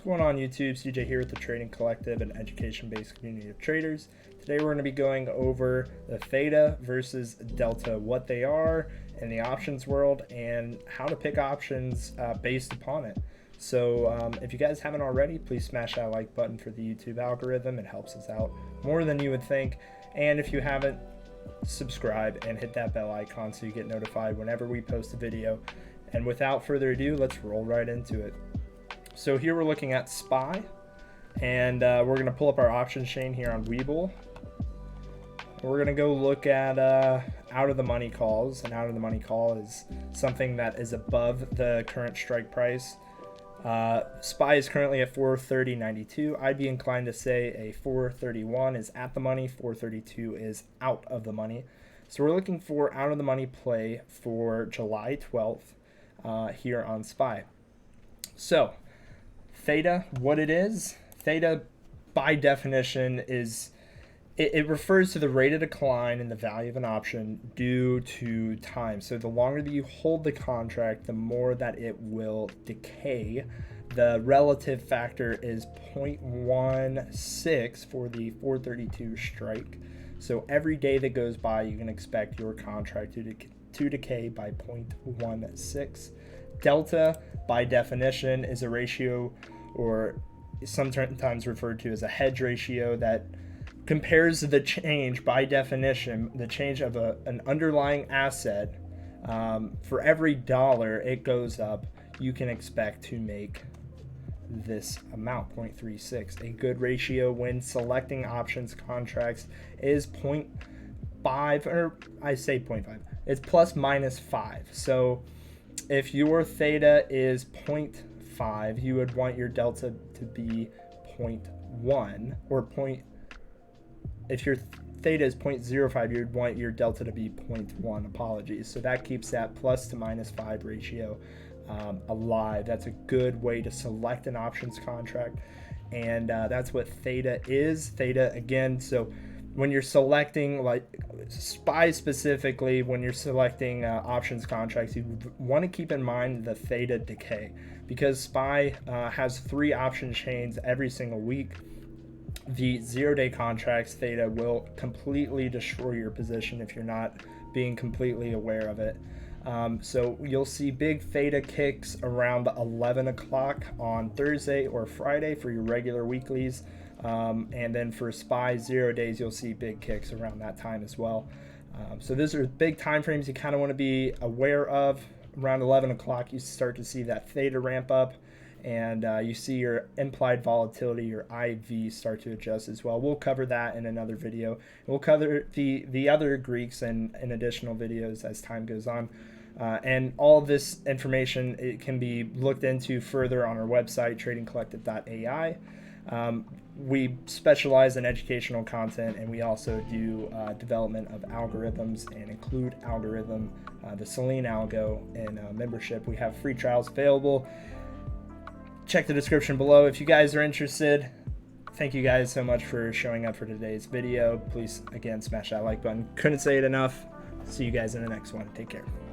going on YouTube? CJ here with the Trading Collective, an education-based community of traders. Today we're going to be going over the Theta versus Delta, what they are in the options world, and how to pick options based upon it. So if you guys haven't already, please smash that like button for the YouTube algorithm. It helps us out more than you would think. And if you haven't, subscribe and hit that bell icon so you get notified whenever we post a video. And without further ado, let's roll right into it. So here we're looking at SPY, and we're going to pull up our options chain here on Webull. We're going to go look at out of the money calls, and out of the money call is something that is above the current strike price. SPY is currently at 430.92. I'd be inclined to say a 431 is at the money, 432 is out of the money. So we're looking for out of the money play for July 12th here on SPY. So Theta, what it is, Theta by definition is, it refers to the rate of decline in the value of an option due to time. So the longer that you hold the contract, the more that it will decay. The relative factor is 0.16 for the 432 strike. So every day that goes by, you can expect your contract to decay by 0.16. Delta, by definition, is a ratio, or sometimes referred to as a hedge ratio, that compares the change, by definition, the change of an underlying asset. For every dollar it goes up, you can expect to make this amount, 0.36. A good ratio when selecting options contracts is 0.5, or I say 0.5, it's plus minus 5. So if your Theta is 0.5, you would want your Delta to be 0.1, or if your Theta is 0.05, you'd want your Delta to be 0.1, apologies. So that keeps that plus to minus 5 ratio alive. That's a good way to select an options contract, and that's what Theta is. Theta, again, so when you're selecting, like SPY specifically, when you're selecting options contracts, you want to keep in mind the Theta decay, because SPY has 3 option chains every single week. The 0-day contracts, Theta will completely destroy your position if you're not being completely aware of it. So you'll see big Theta kicks around 11 o'clock on Thursday or Friday for your regular weeklies. And then for SPY 0 days, you'll see big kicks around that time as well. So those are big time frames you kind of want to be aware of. Around 11 o'clock, you start to see that Theta ramp up, and you see your implied volatility, your IV, start to adjust as well. We'll cover that in another video. We'll cover the other Greeks in additional videos as time goes on. And all of this information, it can be looked into further on our website, tradingcollective.ai. We specialize in educational content, and we also do development of algorithms and include algorithm, the Selene algo, in membership. We have free trials available. Check the description below if you guys are interested. Thank you guys so much for showing up for today's video. Please, again, smash that like button. Couldn't say it enough. See you guys in the next one. Take care.